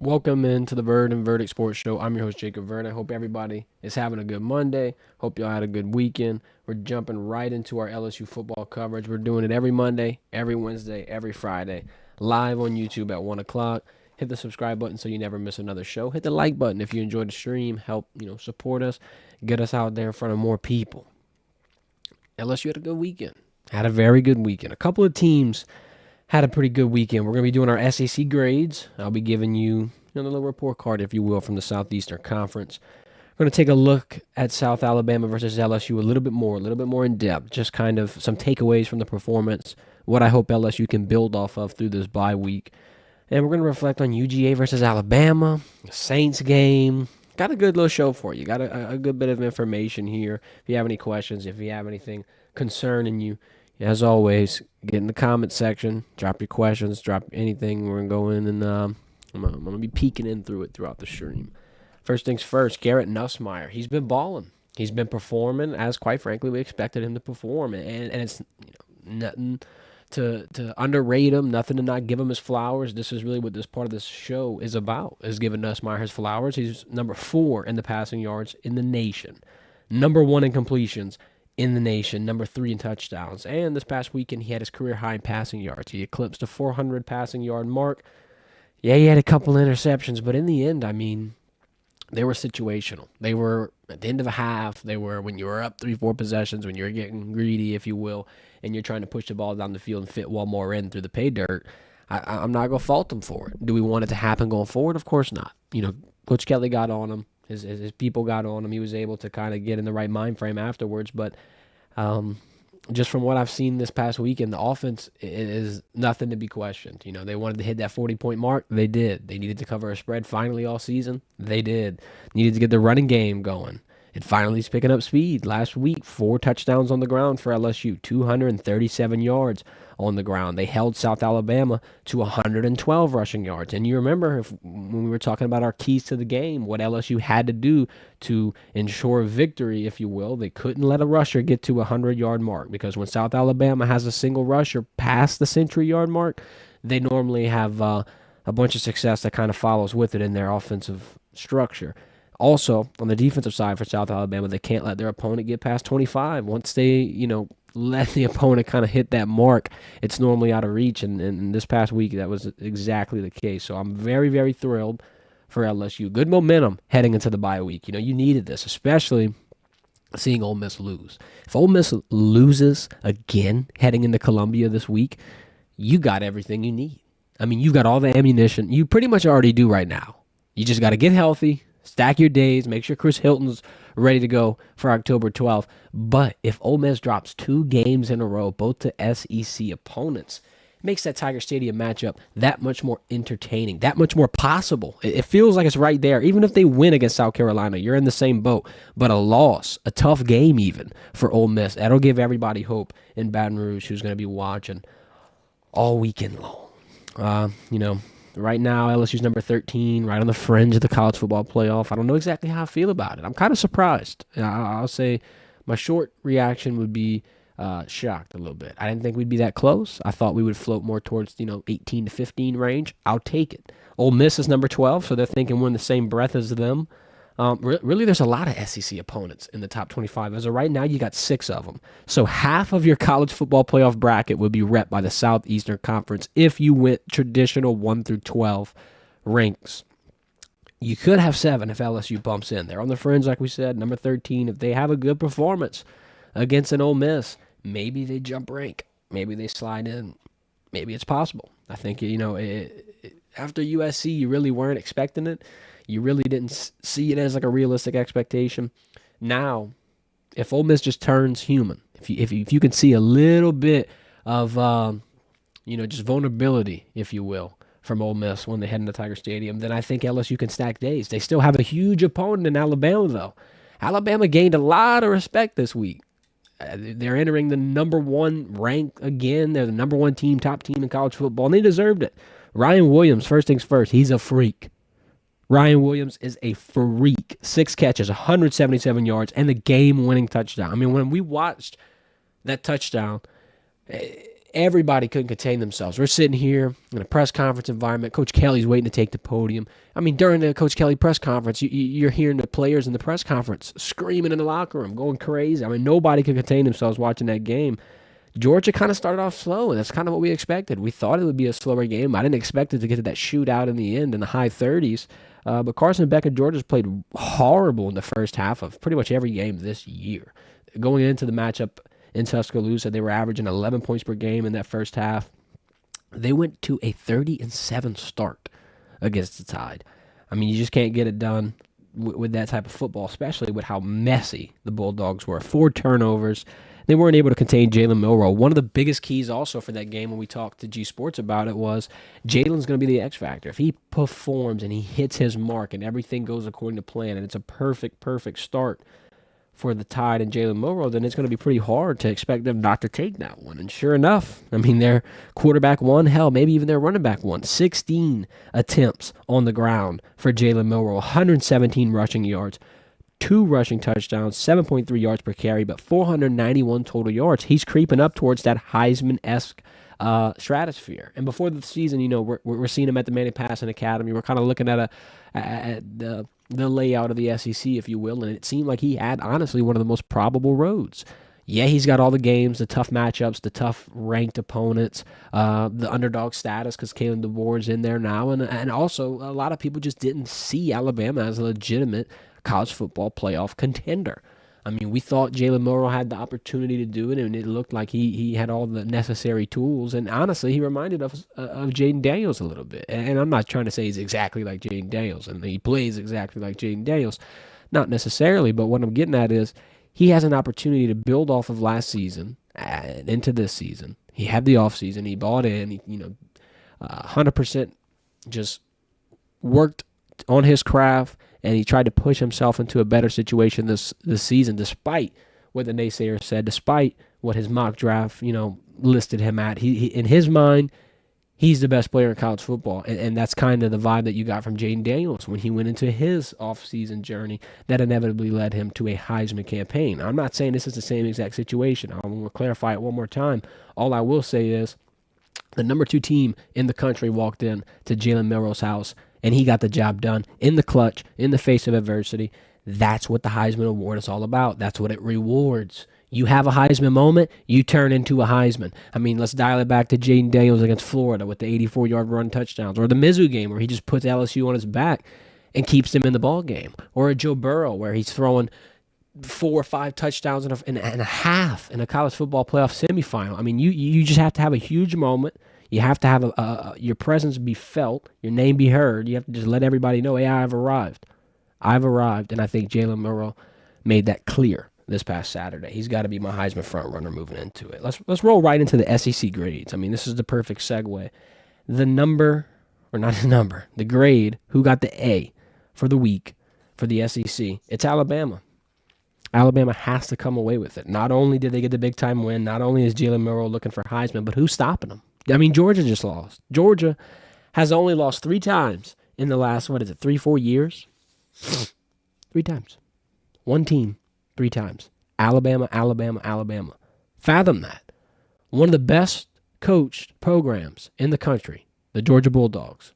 Welcome into the Verdin Verdict Sports Show. I'm your host, Jacob Verdin. I hope everybody is having a good Monday. Hope y'all had a good weekend. We're jumping right into our LSU football coverage. We're doing it every Monday, every Wednesday, every Friday, live on YouTube at 1 o'clock. Hit the subscribe button so you never miss another show. Hit the like button if you enjoyed the stream. Help, support us. Get us out there in front of more people. LSU had a good weekend. Had a very good weekend. A couple of teams had a pretty good weekend. We're going to be doing our SEC grades. I'll be giving you the little report card, if you will, from the Southeastern Conference. We're going to take a look at South Alabama versus LSU a little bit more in depth. Just kind of some takeaways from the performance, what I hope LSU can build off of through this bye week. And we're going to reflect on UGA versus Alabama, Saints game. Got a good little show for you. Got a good bit of information here. If you have any questions, if you have anything concerning you, as always, get in the comment section. Drop your questions. Drop anything. We're going to go in and I'm going to be peeking in through it throughout the stream. First things first, Garrett Nussmeier. He's been balling. He's been performing as, quite frankly, we expected him to perform. And it's nothing to underrate him, nothing to not give him his flowers. This is really what this part of this show is about, is giving Nussmeier his flowers. He's number 4 in the passing yards in the nation. Number 1 in completions in the nation, number 3 in touchdowns. And this past weekend, he had his career high in passing yards. He eclipsed the 400 passing yard mark. Yeah, he had a couple interceptions, but in the end, they were situational. They were at the end of a half. They were when you were up 3-4 possessions, when you're getting greedy, if you will, and you're trying to push the ball down the field and fit one more in through the pay dirt. I'm not going to fault them for it. Do we want it to happen going forward? Of course not. Coach Kelly got on him. His people got on him. He was able to kind of get in the right mind frame afterwards. But just from what I've seen this past weekend, the offense is nothing to be questioned. They wanted to hit that 40-point mark. They did. They needed to cover a spread finally all season. They did. Needed to get the running game going. It finally is picking up speed. Last week, 4 touchdowns on the ground for LSU, 237 yards on the ground. They held South Alabama to 112 rushing yards. And you remember when we were talking about our keys to the game, what LSU had to do to ensure victory, if you will. They couldn't let a rusher get to a 100-yard mark, because when South Alabama has a single rusher past the century-yard mark, they normally have a bunch of success that kind of follows with it in their offensive structure. Also, on the defensive side for South Alabama, they can't let their opponent get past 25. Once they, let the opponent kind of hit that mark, it's normally out of reach. And this past week, that was exactly the case. So I'm very, very thrilled for LSU. Good momentum heading into the bye week. You needed this, especially seeing Ole Miss lose. If Ole Miss loses again heading into Columbia this week, you got everything you need. You got all the ammunition. You pretty much already do right now. You just got to get healthy. Stack your days. Make sure Chris Hilton's ready to go for October 12th. But if Ole Miss drops 2 games in a row, both to SEC opponents, it makes that Tiger Stadium matchup that much more entertaining, that much more possible. It feels like it's right there. Even if they win against South Carolina, you're in the same boat. But a loss, a tough game even for Ole Miss, that'll give everybody hope in Baton Rouge who's going to be watching all weekend long. Right now, LSU's number 13, right on the fringe of the college football playoff. I don't know exactly how I feel about it. I'm kind of surprised. I'll say my short reaction would be shocked a little bit. I didn't think we'd be that close. I thought we would float more towards 18 to 15 range. I'll take it. Ole Miss is number 12, so they're thinking we're in the same breath as them. Really, there's a lot of SEC opponents in the top 25. As of right now, you got 6 of them. So half of your college football playoff bracket would be rep by the Southeastern Conference if you went traditional 1 through 12 ranks. You could have 7 if LSU bumps in. They're on the fringe, like we said, number 13. If they have a good performance against an Ole Miss, maybe they jump rank. Maybe they slide in. Maybe it's possible. I think, after USC, you really weren't expecting it. You really didn't see it as like a realistic expectation. Now, if Ole Miss just turns human, if you can see a little bit of just vulnerability, if you will, from Ole Miss when they head into Tiger Stadium, then I think LSU can stack days. They still have a huge opponent in Alabama, though. Alabama gained a lot of respect this week. They're entering the number 1 rank again. They're the number 1 team, top team in college football, and they deserved it. Ryan Williams, first things first, he's a freak. Ryan Williams is a freak. 6 catches, 177 yards, and the game-winning touchdown. When we watched that touchdown, everybody couldn't contain themselves. We're sitting here in a press conference environment. Coach Kelly's waiting to take the podium. I mean, during the Coach Kelly press conference, you're hearing the players in the press conference screaming in the locker room, going crazy. I mean, nobody could contain themselves watching that game. Georgia kind of started off slow, and that's kind of what we expected. We thought it would be a slower game. I didn't expect it to get to that shootout in the end in the high 30s. But Carson Beck and Georgia's played horrible in the first half of pretty much every game this year. Going into the matchup in Tuscaloosa, they were averaging 11 points per game in that first half. They went to a 30-7 start against the Tide. I mean, you just can't get it done with that type of football, especially with how messy the Bulldogs were. 4 turnovers. They weren't able to contain Jalen Milroe. One of the biggest keys also for that game when we talked to G Sports about it was Jalen's going to be the X factor. If he performs and he hits his mark and everything goes according to plan and it's a perfect start for the Tide and Jalen Milroe, then it's going to be pretty hard to expect them not to take that one. And sure enough, I mean, their quarterback won, hell, maybe even their running back won. 16 attempts on the ground for Jalen Milroe, 117 rushing yards, 2 rushing touchdowns, 7.3 yards per carry, but 491 total yards. He's creeping up towards that Heisman-esque stratosphere. And before the season, you know, we're seeing him at the Manny Passing Academy. We're kind of looking at the layout of the SEC, if you will, and it seemed like he had, honestly, one of the most probable roads. Yeah, he's got all the games, the tough matchups, the tough ranked opponents, the underdog status because Kalen DeBoer's in there now, and also a lot of people just didn't see Alabama as a legitimate college football playoff contender. I mean, we thought Jalen Milroe had the opportunity to do it, and it looked like he had all the necessary tools. And honestly, he reminded us of Jaden Daniels a little bit. And I'm not trying to say he's exactly like Jaden Daniels, and he plays exactly like Jaden Daniels. Not necessarily, but what I'm getting at is he has an opportunity to build off of last season and into this season. He had the offseason. He bought in. He 100% just worked on his craft, and he tried to push himself into a better situation this season, despite what the naysayers said, despite what his mock draft, listed him at. He in his mind, he's the best player in college football, and that's kind of the vibe that you got from Jaden Daniels when he went into his offseason journey that inevitably led him to a Heisman campaign. I'm not saying this is the same exact situation. I want to clarify it one more time. All I will say is the number 2 team in the country walked in to Jalen Milroe's house, and he got the job done in the clutch, in the face of adversity. That's what the Heisman Award is all about. That's what it rewards. You have a Heisman moment, you turn into a Heisman. I mean, let's dial it back to Jaden Daniels against Florida with the 84-yard run touchdowns, or the Mizzou game where he just puts LSU on his back and keeps them in the ball game, or a Joe Burrow where he's throwing 4 or 5 touchdowns and a half in a college football playoff semifinal. I mean, you just have to have a huge moment. You have to have your presence be felt, your name be heard. You have to just let everybody know, hey, I've arrived. I've arrived, and I think Jalen Milroe made that clear this past Saturday. He's got to be my Heisman front runner moving into it. Let's roll right into the SEC grades. I mean, this is the perfect segue. The grade, who got the A for the week for the SEC, it's Alabama. Alabama has to come away with it. Not only did they get the big-time win, not only is Jalen Milroe looking for Heisman, but who's stopping them? I mean, Georgia just lost. Georgia has only lost 3 times in the last, 3-4 years? 3 times. One team, 3 times. Alabama. Fathom that. One of the best coached programs in the country, the Georgia Bulldogs.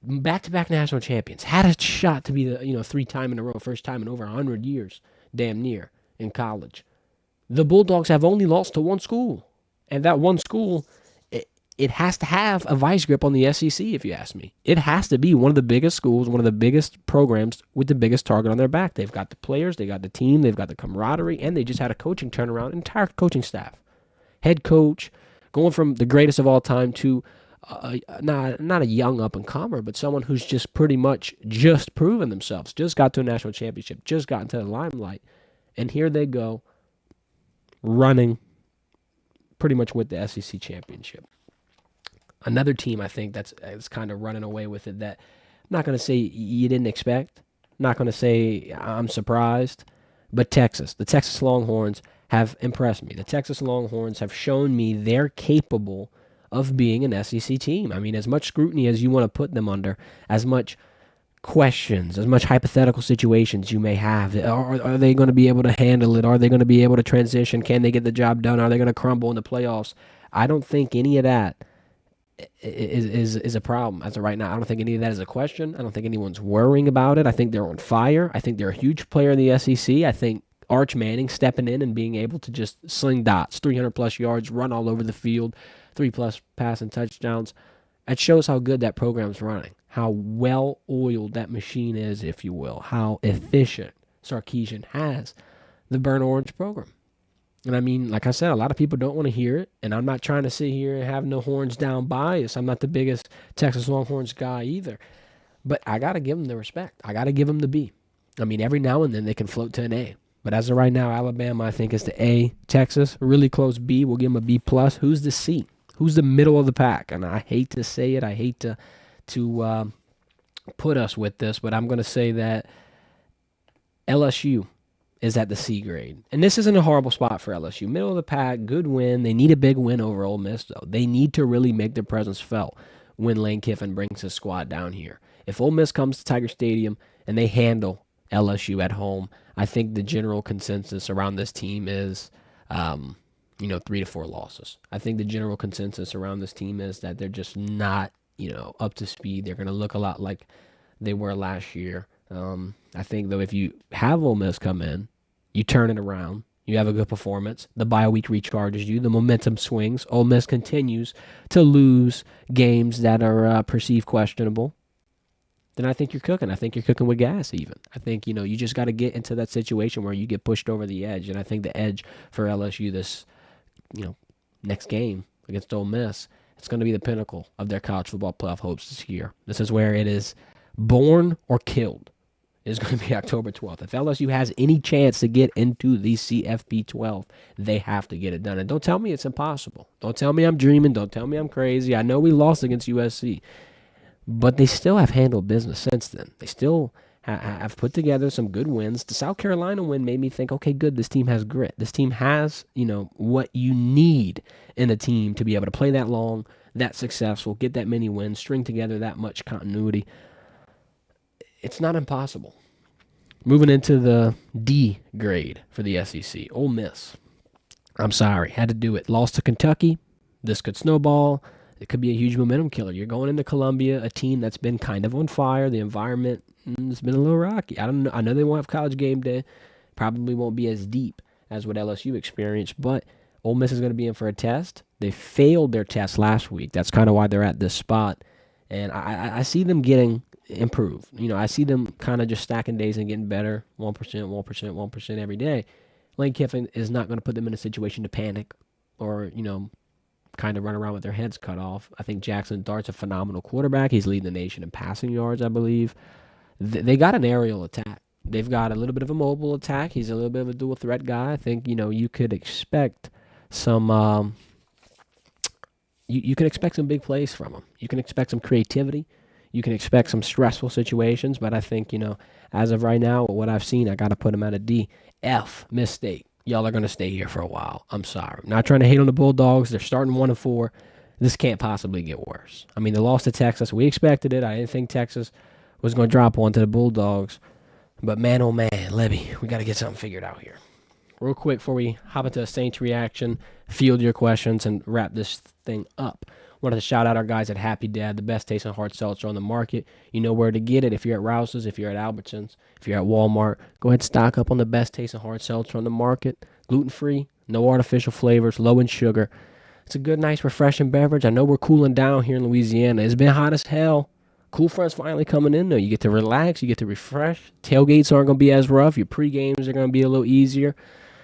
Back-to-back national champions. Had a shot to be the 3 time in a row, first time in over 100 years, damn near, in college. The Bulldogs have only lost to one school. And that one school, it has to have a vice grip on the SEC, if you ask me. It has to be one of the biggest schools, one of the biggest programs with the biggest target on their back. They've got the players, they got the team, they've got the camaraderie, and they just had a coaching turnaround, entire coaching staff. Head coach, going from the greatest of all time to not a young up-and-comer, but someone who's just pretty much just proven themselves, just got to a national championship, just got into the limelight. And here they go, running pretty much with the SEC championship. Another team I think that's kind of running away with it that I'm not going to say you didn't expect, not going to say I'm surprised, but Texas. The Texas Longhorns have impressed me. The Texas Longhorns have shown me they're capable of being an SEC team. I mean, as much scrutiny as you want to put them under, as much questions, as much hypothetical situations you may have. Are they going to be able to handle it? Are they going to be able to transition? Can they get the job done? Are they going to crumble in the playoffs? I don't think any of that is a problem as of right now. I don't think any of that is a question. I don't think anyone's worrying about it. I think they're on fire. I think they're a huge player in the SEC. I think Arch Manning stepping in and being able to just sling dots, 300-plus yards, run all over the field, 3-plus passing touchdowns. It shows how good that program's running, how well-oiled that machine is, if you will, how efficient Sarkisian has the Burnt Orange program. And I mean, like I said, a lot of people don't want to hear it, and I'm not trying to sit here and have no horns down bias. I'm not the biggest Texas Longhorns guy either. But I got to give them the respect. I got to give them the B. I mean, every now and then they can float to an A. But as of right now, Alabama, I think, is the A. Texas, really close B. We'll give them a B+. Who's the C? Who's the middle of the pack? And I hate to say it. I hate to put us with this, but I'm going to say that LSU is at the C grade. And this isn't a horrible spot for LSU. Middle of the pack, good win. They need a big win over Ole Miss, though. They need to really make their presence felt when Lane Kiffin brings his squad down here. If Ole Miss comes to Tiger Stadium and they handle LSU at home, I think the general consensus around this team is, 3 to 4 losses. I think the general consensus around this team is that they're just not, up to speed. They're going to look a lot like they were last year. I think, though, if you have Ole Miss come in, you turn it around, you have a good performance, the bye week recharges you, the momentum swings, Ole Miss continues to lose games that are perceived questionable, then I think you're cooking. I think you're cooking with gas even. I think, you just got to get into that situation where you get pushed over the edge. And I think the edge for LSU this, next game against Ole Miss, it's going to be the pinnacle of their college football playoff hopes this year. This is where it is born or killed. It's going to be October 12th. If LSU has any chance to get into the CFP 12, they have to get it done. And don't tell me it's impossible. Don't tell me I'm dreaming. Don't tell me I'm crazy. I know we lost against USC. But they still have handled business since then. They still have put together some good wins. The South Carolina win made me think, okay, good, this team has grit. This team has, what you need in a team to be able to play that long, that successful, get that many wins, string together that much continuity. It's not impossible. Moving into the D grade for the SEC, Ole Miss. I'm sorry, had to do it. Lost to Kentucky. This could snowball. It could be a huge momentum killer. You're going into Columbia, a team that's been kind of on fire. The environment has been a little rocky. I don't know. I know they won't have College game day. Probably won't be as deep as what LSU experienced, but Ole Miss is going to be in for a test. They failed their test last week. That's kind of why they're at this spot. And I see them getting improved. I see them kind of just stacking days and getting better, 1%, 1%, 1% every day. Lane Kiffin is not going to put them in a situation to panic or, kind of run around with their heads cut off. I think Jackson Dart's a phenomenal quarterback. He's leading the nation in passing yards, I believe. They got an aerial attack. They've got a little bit of a mobile attack. He's a little bit of a dual threat guy. I think, you could expect some you can expect some big plays from him. You can expect some creativity. You can expect some stressful situations, but I think, as of right now, what I've seen, I got to put him at a D. F, mistake. Y'all are going to stay here for a while. I'm sorry. I'm not trying to hate on the Bulldogs. They're starting 1-4. This can't possibly get worse. I mean, they lost to Texas. We expected it. I didn't think Texas was going to drop one to the Bulldogs. But man, oh man, Levy, we got to get something figured out here. Real quick before we hop into a Saints reaction, field your questions, and wrap this thing up. Wanted to shout out our guys at Happy Dad, the best taste and hard seltzer on the market. You know where to get it. If you're at Rouse's, if you're at Albertsons, if you're at Walmart, go ahead and stock up on the best taste and hard seltzer on the market. Gluten-free, no artificial flavors, low in sugar. It's a good, nice, refreshing beverage. I know we're cooling down here in Louisiana. It's been hot as hell. Cool front's finally coming in, though. You get to relax. You get to refresh. Tailgates aren't going to be as rough. Your pre-games are going to be a little easier.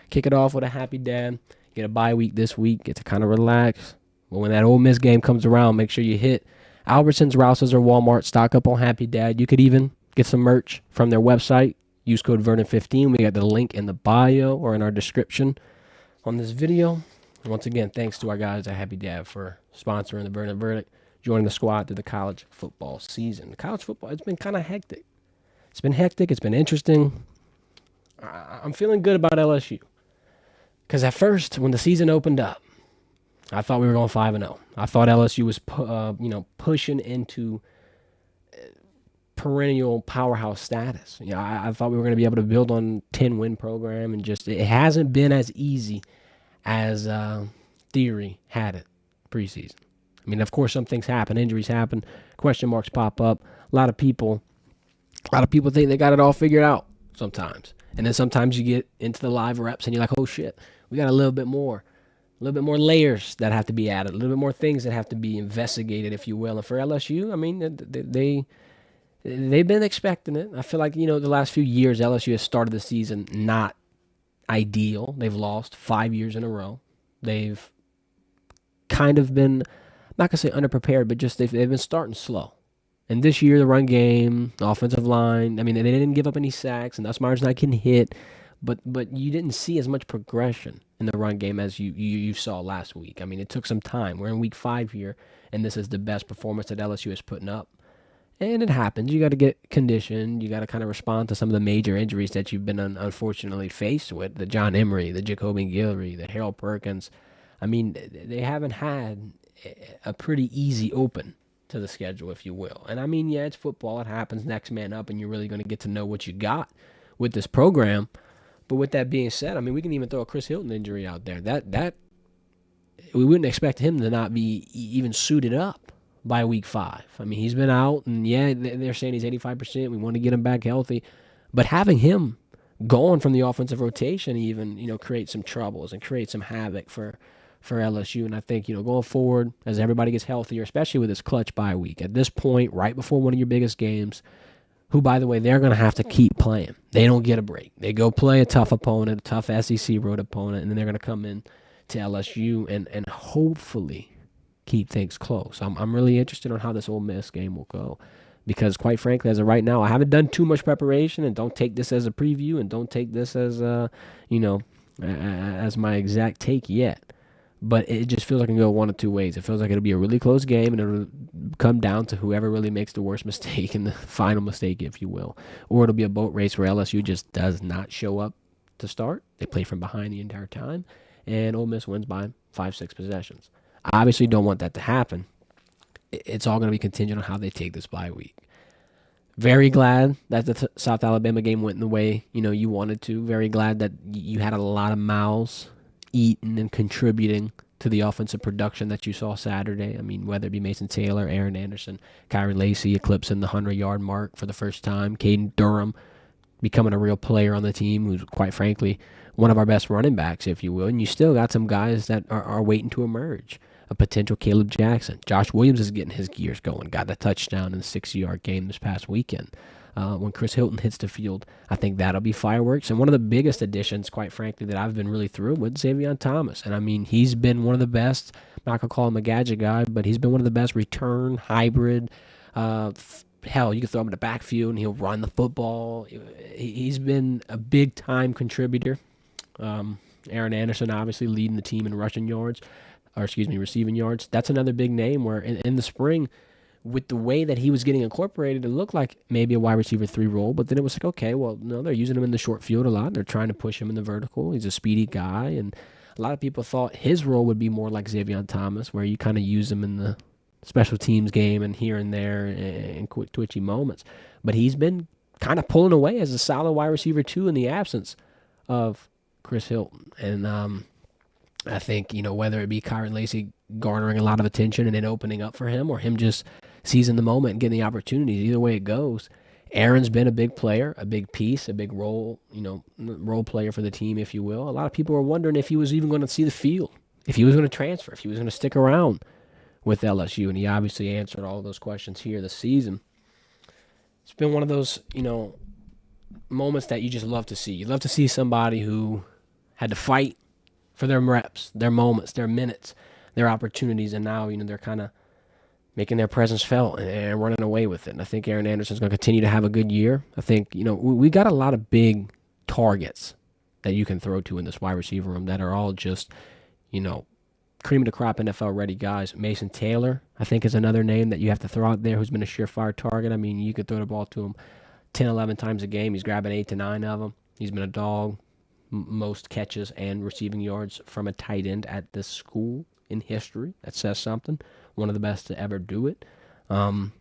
Kick it off with a Happy Dad. Get a bye week this week. Get to kind of relax. But when that Ole Miss game comes around, make sure you hit Albertsons, Rouse's, or Walmart. Stock up on Happy Dad. You could even get some merch from their website. Use code Verdin15. We got the link in the bio or in our description on this video. Once again, thanks to our guys at Happy Dad for sponsoring the Verdin Verdict, joining the squad through the college football season. College football, it's been kind of hectic. It's been hectic. It's been interesting. I'm feeling good about LSU. Because at first, when the season opened up, I thought we were going 5-0. I thought LSU was, pushing into perennial powerhouse status. I thought we were going to be able to build on 10-win program, and just it hasn't been as easy as theory had it preseason. I mean, of course, some things happen, injuries happen, question marks pop up. A lot of people think they got it all figured out sometimes, and then sometimes you get into the live reps and you're like, oh shit, we got a little bit more layers that have to be added, a little bit more things that have to be investigated, if you will. And for LSU, I mean, they've been expecting it. I feel like, the last few years, LSU has started the season not ideal. They've lost 5 years in a row. They've kind of been, I'm not going to say underprepared, but just they've been starting slow. And this year, the run game, the offensive line, I mean, they didn't give up any sacks, and Nussmeier's not getting hit, but you didn't see as much progression in the run game as you saw last week. I mean, it took some time. We're in week 5 here, and this is the best performance that LSU is putting up. And it happens. You got to get conditioned. You got to kind of respond to some of the major injuries that you've been unfortunately faced with. The John Emery, the Jacoby Guillory, the Harold Perkins. I mean, they haven't had a pretty easy open to the schedule, if you will. And I mean, yeah, it's football. It happens. Next man up, and you're really going to get to know what you got with this program. But with that being said, I mean, we can even throw a Chris Hilton injury out there. That we wouldn't expect him to not be even suited up by week 5. I mean, he's been out, and yeah, they're saying he's 85%. We want to get him back healthy. But having him gone from the offensive rotation even, create some troubles and create some havoc for LSU. And I think, going forward, as everybody gets healthier, especially with this clutch bye week, at this point, right before one of your biggest games, who, by the way, they're going to have to keep playing. They don't get a break. They go play a tough opponent, a tough SEC road opponent, and then they're going to come in to LSU and hopefully keep things close. I'm really interested on how this Ole Miss game will go, because quite frankly, as of right now, I haven't done too much preparation, and don't take this as a preview, and don't take this as as my exact take yet. But it just feels like it can go one of two ways. It feels like it'll be a really close game, and it'll come down to whoever really makes the worst mistake and the final mistake, if you will. Or it'll be a boat race where LSU just does not show up to start. They play from behind the entire time, and Ole Miss wins by 5-6 possessions. I obviously don't want that to happen. It's all going to be contingent on how they take this bye week. Very glad that the South Alabama game went in the way you wanted to. Very glad that you had a lot of mouths eating and contributing to the offensive production that you saw Saturday. I mean, whether it be Mason Taylor, Aaron Anderson, Kyrie Lacey eclipsing the 100-yard mark for the first time, Caden Durham becoming a real player on the team, who's quite frankly one of our best running backs, if you will. And you still got some guys that are waiting to emerge. A potential Caleb Jackson. Josh Williams is getting his gears going. Got the touchdown in the 60-yard game this past weekend. When Chris Hilton hits the field, I think that'll be fireworks. And one of the biggest additions, quite frankly, that I've been really thrilled with, Xavier Thomas. And I mean, he's been one of the best, I'm not going to call him a gadget guy, but he's been one of the best return, hybrid. Hell, you can throw him in the backfield and he'll run the football. He's been a big-time contributor. Aaron Anderson obviously leading the team in receiving yards. That's another big name where in the spring, with the way that he was getting incorporated, it looked like maybe a wide receiver 3 role, but then it was like, okay, well, no, they're using him in the short field a lot. They're trying to push him in the vertical. He's a speedy guy, and a lot of people thought his role would be more like Xavier Thomas, where you kind of use him in the special teams game and here and there in quick twitchy moments. But he's been kind of pulling away as a solid wide receiver 2 in the absence of Chris Hilton. And I think, whether it be Kyron Lacey garnering a lot of attention and then opening up for him, or him just seizing the moment and getting the opportunities, either way it goes, Aaron's been a big player, a big piece, a big role player for the team, if you will. A lot of people were wondering if he was even going to see the field, if he was going to transfer, if he was going to stick around with LSU, and he obviously answered all of those questions here this season. It's been one of those, moments that you just love to see. You love to see somebody who had to fight for their reps, their moments, their minutes, their opportunities, and now, they're kind of making their presence felt and running away with it. And I think Aaron Anderson's going to continue to have a good year. I think, we got a lot of big targets that you can throw to in this wide receiver room that are all just, cream of the crop NFL ready guys. Mason Taylor, I think, is another name that you have to throw out there who's been a surefire target. I mean, you could throw the ball to him 10, 11 times a game. He's grabbing 8 to 9 of them. He's been a dog. Most catches and receiving yards from a tight end at this school in history. That says something. One of the best to ever do it. You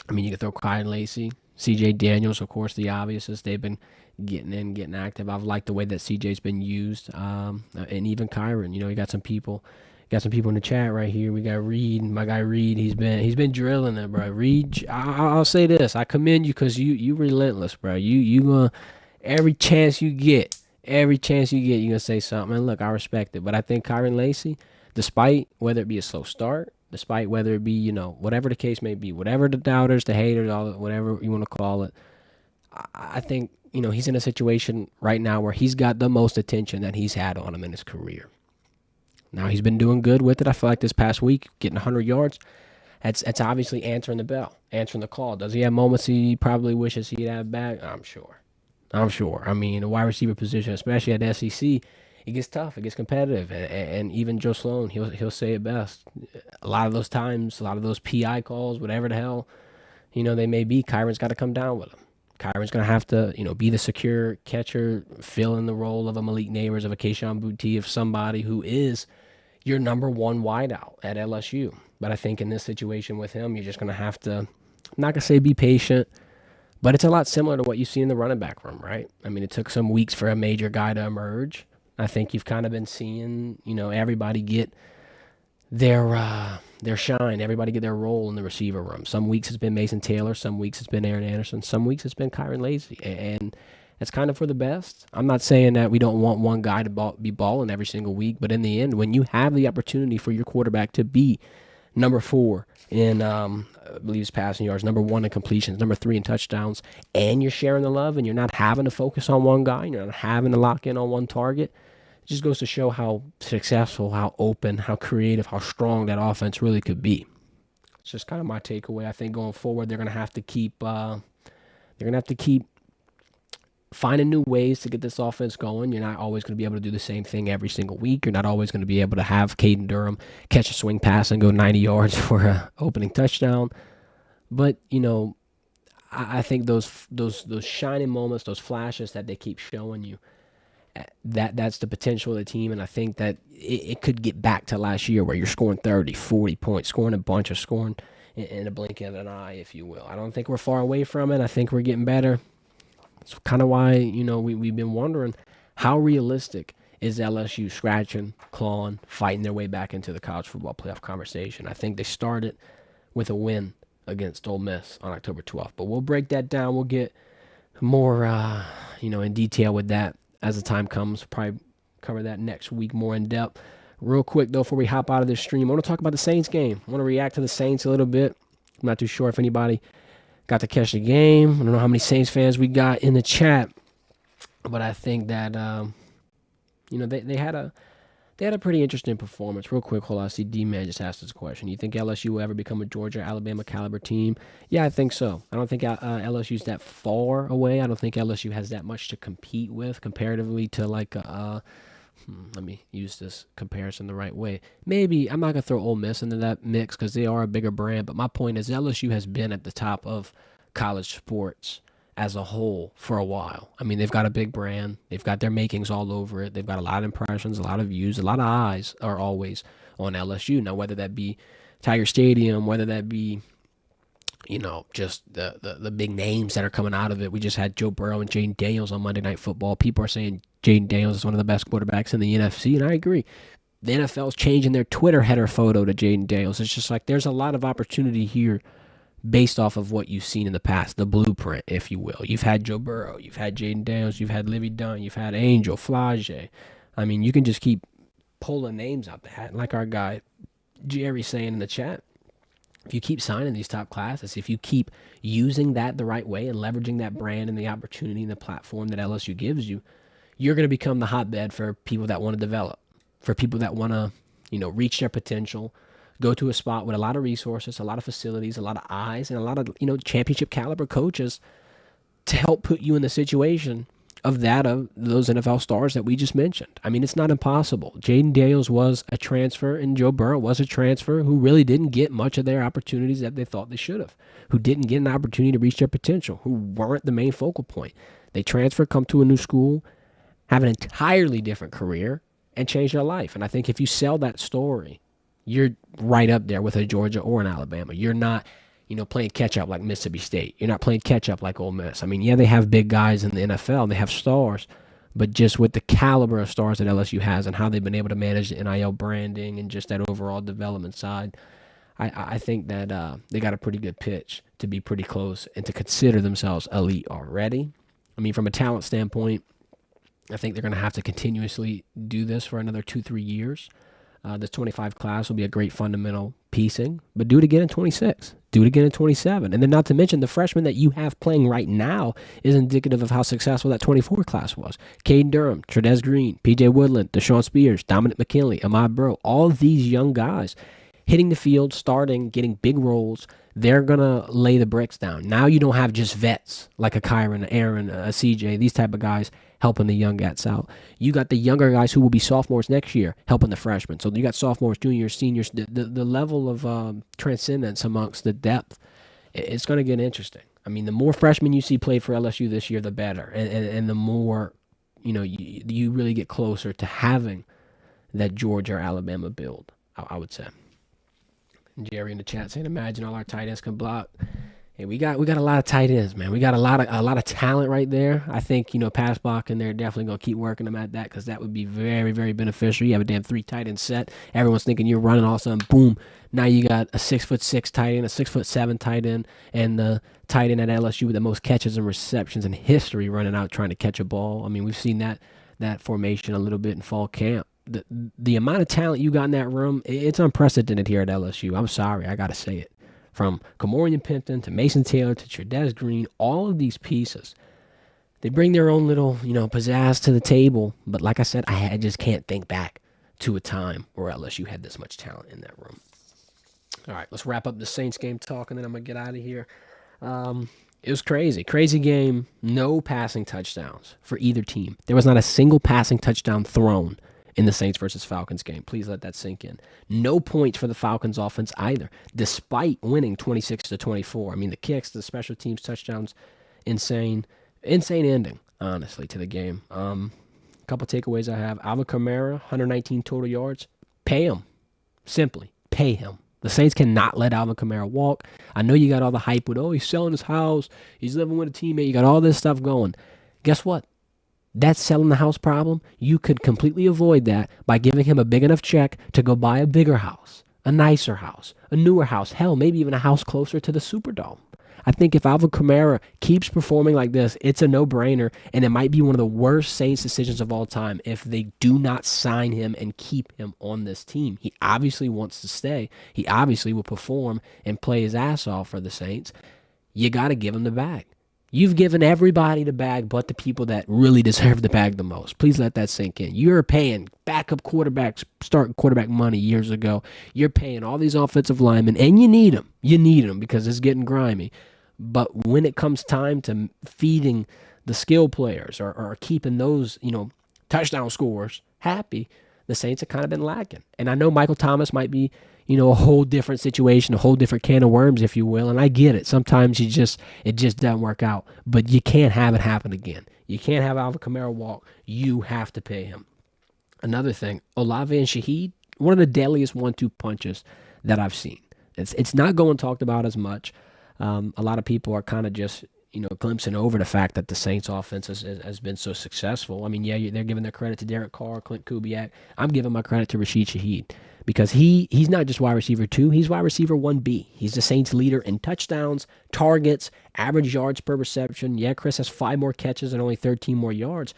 could throw Kyron Lacey C.J. Daniels, of course, the obvious is they've been getting active. I've liked the way that C.J.'s been used, and even Kyron. You got some people. Got some people in the chat right here. We got Reed, my guy Reed. He's been drilling it, bro. Reed, I'll say this: I commend you because you relentless, bro. You gonna every chance you get, you gonna say something. And look, I respect it, but I think Kyron Lacy, despite whether it be a slow start, despite whether it be whatever the case may be, whatever the doubters, the haters, all whatever you want to call it, I think he's in a situation right now where he's got the most attention that he's had on him in his career. Now, he's been doing good with it. I feel like this past week, getting 100 yards, that's obviously answering the bell, answering the call. Does he have moments he probably wishes he'd have back? I'm sure. I mean, the wide receiver position, especially at the SEC, it gets tough. It gets competitive. And even Joe Sloan, he'll say it best. A lot of those times, a lot of those PI calls, whatever the hell, they may be, Kyron's got to come down with them. Kyron's going to have to, be the secure catcher, fill in the role of a Malik Neighbors, of a Kayshon Boutte, of somebody who is your number one wideout at LSU. But I think in this situation with him, you're just going to have to, I'm not going to say be patient, but it's a lot similar to what you see in the running back room, right? I mean, it took some weeks for a major guy to emerge. I think you've kind of been seeing, everybody get their shine, everybody get their role in the receiver room. Some weeks it's been Mason Taylor, some weeks it's been Aaron Anderson, some weeks it's been Kyron Lacy, and that's kind of for the best. I'm not saying that we don't want one guy to be balling every single week, but in the end, when you have the opportunity for your quarterback to be number 4 in, I believe it's passing yards, number 1 in completions, number 3 in touchdowns, and you're sharing the love and you're not having to focus on one guy, you're not having to lock in on one target, it just goes to show how successful, how open, how creative, how strong that offense really could be. It's just kind of my takeaway. I think going forward, they're going to have to keep finding new ways to get this offense going. You're not always going to be able to do the same thing every single week. You're not always going to be able to have Caden Durham catch a swing pass and go 90 yards for an opening touchdown. But, I think those shining moments, those flashes that they keep showing you, that's the potential of the team. And I think that it could get back to last year where you're scoring 30, 40 points, scoring a bunch of scoring in a blink of an eye, if you will. I don't think we're far away from it. I think we're getting better. It's kind of why, we've been wondering how realistic is LSU scratching, clawing, fighting their way back into the college football playoff conversation. I think they started with a win against Ole Miss on October 12th. But we'll break that down. We'll get more, in detail with that as the time comes. Probably cover that next week more in depth. Real quick, though, before we hop out of this stream, I want to talk about the Saints game. I want to react to the Saints a little bit. I'm not too sure if anybody got to catch the game. I don't know how many Saints fans we got in the chat, but I think that they had a pretty interesting performance. Real quick, hold on. I see D-Man just asked this question. You think LSU will ever become a Georgia, Alabama caliber team? Yeah, I think so. I don't think LSU's that far away. I don't think LSU has that much to compete with comparatively to let me use this comparison the right way. Maybe I'm not going to throw Ole Miss into that mix because they are a bigger brand, but my point is LSU has been at the top of college sports as a whole for a while. I mean, they've got a big brand. They've got their makings all over it. They've got a lot of impressions, a lot of views, a lot of eyes are always on LSU. Now, whether that be Tiger Stadium, whether that be, just the big names that are coming out of it. We just had Joe Burrow and Jaden Daniels on Monday Night Football. People are saying Jaden Daniels is one of the best quarterbacks in the NFC, and I agree. The NFL's changing their Twitter header photo to Jaden Daniels. It's just like there's a lot of opportunity here based off of what you've seen in the past, the blueprint, if you will. You've had Joe Burrow, you've had Jaden Daniels, you've had Livy Dunn, you've had Angel, Flage. I mean, you can just keep pulling names out the hat, like our guy Jerry saying in the chat. If you keep signing these top classes, if you keep using that the right way and leveraging that brand and the opportunity and the platform that LSU gives you, you're going to become the hotbed for people that want to develop, for people that want to, reach their potential, go to a spot with a lot of resources, a lot of facilities, a lot of eyes, and a lot of, championship caliber coaches to help put you in the situation of those NFL stars that we just mentioned. I mean, it's not impossible. Jaden Daniels was a transfer, and Joe Burrow was a transfer who really didn't get much of their opportunities that they thought they should have, who didn't get an opportunity to reach their potential, who weren't the main focal point. They transfer, come to a new school, have an entirely different career, and change their life. And I think if you sell that story, you're right up there with a Georgia or an Alabama. You're not playing catch up like Mississippi State. You're not playing catch up like Ole Miss. I mean, yeah, they have big guys in the NFL. They have stars, but just with the caliber of stars that LSU has and how they've been able to manage the NIL branding and just that overall development side, I think that they got a pretty good pitch to be pretty close and to consider themselves elite already. I mean, from a talent standpoint, I think they're going to have to continuously do this for another 2-3 years. This 25 class will be a great fundamental piecing, but do it again in 26. Do it again in 27. And then not to mention the freshmen that you have playing right now is indicative of how successful that 24 class was. Caden Durham, Trudez Green, PJ Woodland, Deshaun Spears, Dominic McKinley, Ahmad Bro, all of these young guys hitting the field, starting, getting big roles. They're going to lay the bricks down. Now you don't have just vets like a Kyron, a Aaron, a CJ, these type of guys helping the young cats out. You got the younger guys who will be sophomores next year helping the freshmen. So you got sophomores, juniors, seniors. The level of transcendence amongst the depth, it's going to get interesting. I mean, the more freshmen you see play for LSU this year, the better. And the more, you really get closer to having that Georgia or Alabama build, I would say. Jerry in the chat saying, "Imagine all our tight ends can block." Hey, we got a lot of tight ends, man. We got a lot of talent right there. I think pass blocking, they're definitely gonna keep working them at that because that would be very, very beneficial. You have a damn 3 tight end set. Everyone's thinking you're running, all of a sudden, boom! Now you got a 6'6" tight end, a 6'7" tight end, and the tight end at LSU with the most catches and receptions in history running out trying to catch a ball. I mean, we've seen that formation a little bit in fall camp. The amount of talent you got in that room, it's unprecedented here at LSU. I'm sorry, I got to say it. From Kamorian Pimpton to Mason Taylor to Trudez Green, all of these pieces, they bring their own little, pizzazz to the table. But like I said, I just can't think back to a time where LSU had this much talent in that room. All right, let's wrap up the Saints game talk, and then I'm going to get out of here. It was crazy. Crazy game. No passing touchdowns for either team. There was not a single passing touchdown thrown in the Saints versus Falcons game. Please let that sink in. No points for the Falcons offense either, despite winning 26-24. I mean, the kicks, the special teams touchdowns, insane ending, honestly, to the game. A couple takeaways I have. Alvin Kamara, 119 total yards. Pay him. Simply, pay him. The Saints cannot let Alvin Kamara walk. I know you got all the hype with, he's selling his house. He's living with a teammate. You got all this stuff going. Guess what? That selling the house problem, you could completely avoid that by giving him a big enough check to go buy a bigger house, a nicer house, a newer house, hell, maybe even a house closer to the Superdome. I think if Alvin Kamara keeps performing like this, it's a no-brainer, and it might be one of the worst Saints decisions of all time if they do not sign him and keep him on this team. He obviously wants to stay. He obviously will perform and play his ass off for the Saints. You got to give him the bag. You've given everybody the bag but the people that really deserve the bag the most. Please let that sink in. You're paying backup quarterbacks, starting quarterback money years ago. You're paying all these offensive linemen, and you need them. You need them because it's getting grimy. But when it comes time to feeding the skill players or keeping those, touchdown scorers happy, the Saints have kind of been lacking. And I know Michael Thomas might be, a whole different situation, a whole different can of worms, if you will. And I get it. Sometimes it just doesn't work out. But you can't have it happen again. You can't have Alvin Kamara walk. You have to pay him. Another thing, Olave and Shaheed, one of the deadliest 1-2 punches that I've seen. It's not going talked about as much. A lot of people are kind of just, glimpsing over the fact that the Saints offense has been so successful. I mean, yeah, they're giving their credit to Derek Carr, Clint Kubiak. I'm giving my credit to Rashid Shaheed because he's not just wide receiver 2. He's wide receiver 1B. He's the Saints leader in touchdowns, targets, average yards per reception. Yeah, Chris has 5 more catches and only 13 more yards,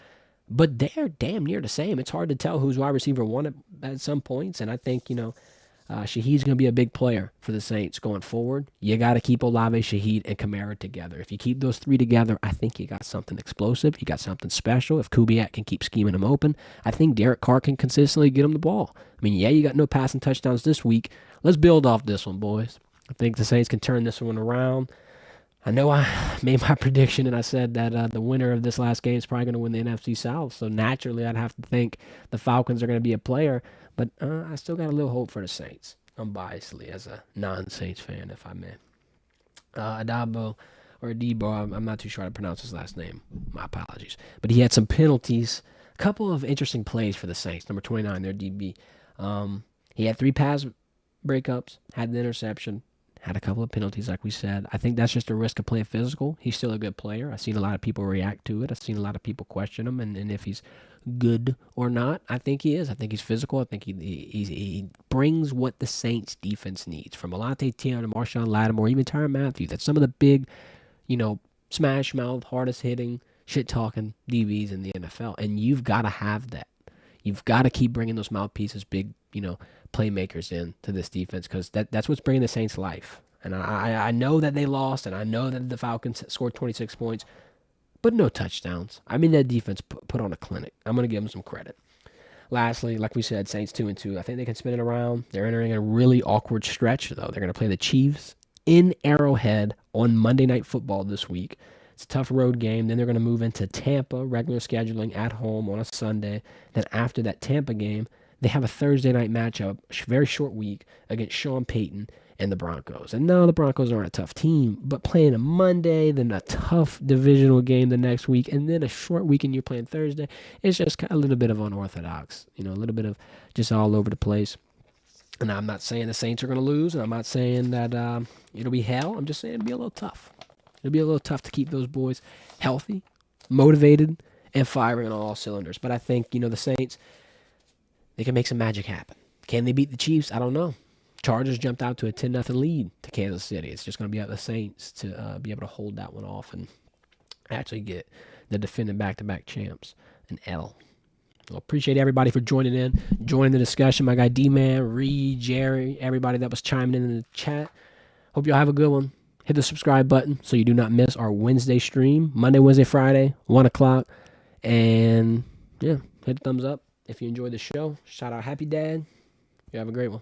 but they're damn near the same. It's hard to tell who's wide receiver 1 at some points, and I think, Shaheed's going to be a big player for the Saints going forward. You got to keep Olave, Shaheed, and Kamara together. If you keep those 3 together, I think you got something explosive. You got something special. If Kubiak can keep scheming him open, I think Derek Carr can consistently get him the ball. I mean, yeah, you got no passing touchdowns this week. Let's build off this one, boys. I think the Saints can turn this one around. I know I made my prediction and I said that the winner of this last game is probably going to win the NFC South. So naturally, I'd have to think the Falcons are going to be a player. But I still got a little hope for the Saints, unbiasedly, as a non-Saints fan, if I may. Adabo, or Adebo, I'm not too sure how to pronounce his last name. My apologies. But he had some penalties. A couple of interesting plays for the Saints. Number 29, their DB. He had 3 pass breakups, had an interception, had a couple of penalties, like we said. I think that's just a risk of playing physical. He's still a good player. I've seen a lot of people react to it. I've seen a lot of people question him, and if he's good or not. I think he is. I think he's physical. I think he brings what the Saints defense needs from Alante Taylor to Marshawn Lattimore, even Tyrann Mathieu. That's some of the big, smash mouth, hardest hitting, shit talking DBs in the NFL, and you've got to have that. You've got to keep bringing those mouthpieces, big, playmakers in to this defense, because that's what's bringing the Saints life. And I know that they lost, and I know that the Falcons scored 26 points, but no touchdowns. I mean, that defense put on a clinic. I'm going to give them some credit. Lastly, like we said, Saints 2-2. I think they can spin it around. They're entering a really awkward stretch, though. They're going to play the Chiefs in Arrowhead on Monday Night Football this week. It's a tough road game. Then they're going to move into Tampa, regular scheduling at home on a Sunday. Then after that Tampa game, they have a Thursday night matchup, very short week, against Sean Payton and the Broncos. And no, the Broncos aren't a tough team, but playing a Monday, then a tough divisional game the next week, and then a short weekend you're playing Thursday, it's just a little bit of unorthodox, a little bit of just all over the place. And I'm not saying the Saints are going to lose, and I'm not saying that it'll be hell. I'm just saying it'll be a little tough. It'll be a little tough to keep those boys healthy, motivated, and firing on all cylinders. But I think, the Saints, they can make some magic happen. Can they beat the Chiefs? I don't know. Chargers jumped out to a 10-0 lead to Kansas City. It's just going to be up to the Saints to be able to hold that one off and actually get the defending back-to-back champs an L. Well, appreciate everybody for joining the discussion. My guy D-Man, Reed, Jerry, everybody that was chiming in the chat. Hope y'all have a good one. Hit the subscribe button so you do not miss our Wednesday stream. Monday, Wednesday, Friday, 1 o'clock. And, hit the thumbs up if you enjoyed the show. Shout out Happy Dad. You have a great one.